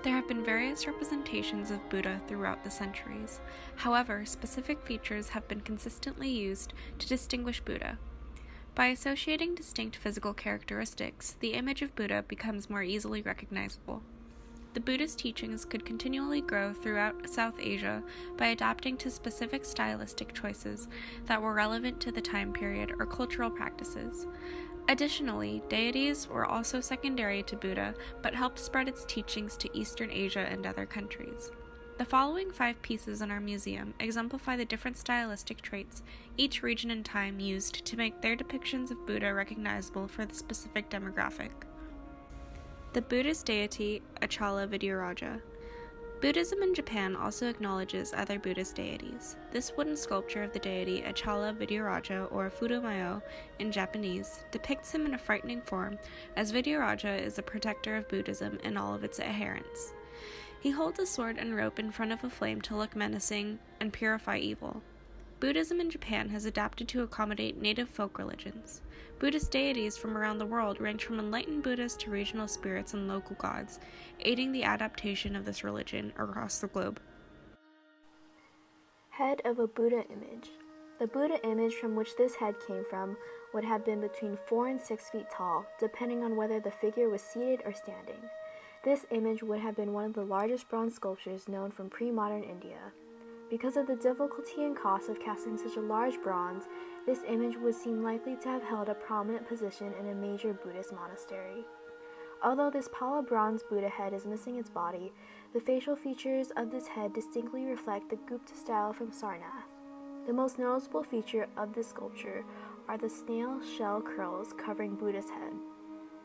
There have been various representations of Buddha throughout the centuries. However, specific features have been consistently used to distinguish Buddha. By associating distinct physical characteristics, the image of Buddha becomes more easily recognizable. The Buddhist teachings could continually grow throughout South Asia by adapting to specific stylistic choices that were relevant to the time period or cultural practices. Additionally, deities were also secondary to Buddha, but helped spread its teachings to Eastern Asia and other countries. The following 5 pieces in our museum exemplify the different stylistic traits each region and time used to make their depictions of Buddha recognizable for the specific demographic. The Buddhist deity Achala Vidyaraja. Buddhism in Japan also acknowledges other Buddhist deities. This wooden sculpture of the deity Achala Vidyaraja, or Fudomayo in Japanese, depicts him in a frightening form, as Vidyaraja is a protector of Buddhism and all of its adherents. He holds a sword and rope in front of a flame to look menacing and purify evil. Buddhism in Japan has adapted to accommodate native folk religions. Buddhist deities from around the world range from enlightened Buddhists to regional spirits and local gods, aiding the adaptation of this religion across the globe. Head of a Buddha image. The Buddha image from which this head came from would have been between 4 and 6 feet tall, depending on whether the figure was seated or standing. This image would have been one of the largest bronze sculptures known from pre-modern India. Because of the difficulty and cost of casting such a large bronze, this image would seem likely to have held a prominent position in a major Buddhist monastery. Although this Pala bronze Buddha head is missing its body, the facial features of this head distinctly reflect the Gupta style from Sarnath. The most noticeable feature of this sculpture are the snail shell curls covering Buddha's head.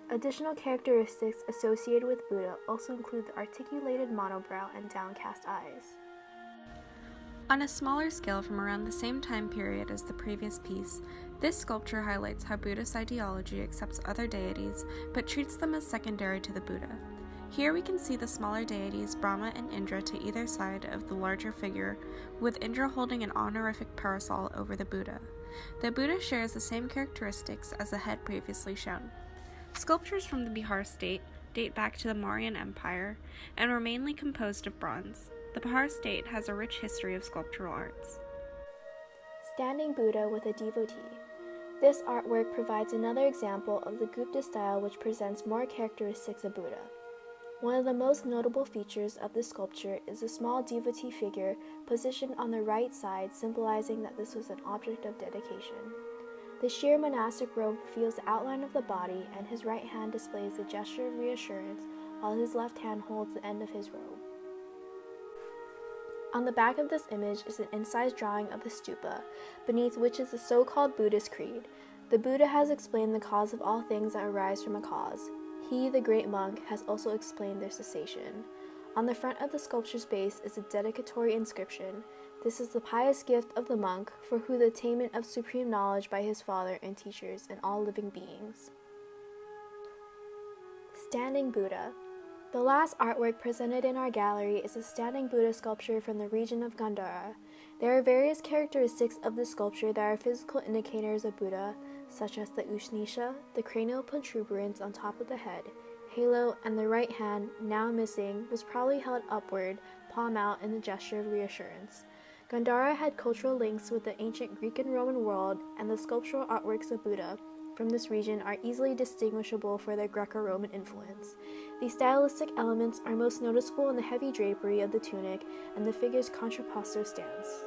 Additional characteristics associated with Buddha also include the articulated monobrow and downcast eyes. On a smaller scale from around the same time period as the previous piece, this sculpture highlights how Buddhist ideology accepts other deities but treats them as secondary to the Buddha. Here we can see the smaller deities Brahma and Indra to either side of the larger figure, with Indra holding an honorific parasol over the Buddha. The Buddha shares the same characteristics as the head previously shown. Sculptures from the Bihar state date back to the Mauryan Empire and were mainly composed of bronze. The Bihar state has a rich history of sculptural arts. Standing Buddha with a devotee. This artwork provides another example of the Gupta style, which presents more characteristics of Buddha. One of the most notable features of this sculpture is a small devotee figure positioned on the right side, symbolizing that this was an object of dedication. The sheer monastic robe reveals the outline of the body, and his right hand displays the gesture of reassurance, while his left hand holds the end of his robe. On the back of this image is an incised drawing of the stupa, beneath which is the so-called Buddhist creed. The Buddha has explained the cause of all things that arise from a cause. He, the great monk, has also explained their cessation. On the front of the sculpture's base is a dedicatory inscription. This is the pious gift of the monk, for who the attainment of supreme knowledge by his father and teachers and all living beings. Standing Buddha. The last artwork presented in our gallery is a standing Buddha sculpture from the region of Gandhara. There are various characteristics of the sculpture that are physical indicators of Buddha, such as the Ushnisha, the cranial protuberance on top of the head, halo, and the right hand, now missing, was probably held upward, palm out, in the gesture of reassurance. Gandhara had cultural links with the ancient Greek and Roman world, and the sculptural artworks of Buddha from this region are easily distinguishable for their Greco-Roman influence. These stylistic elements are most noticeable in the heavy drapery of the tunic and the figure's contrapposto stance.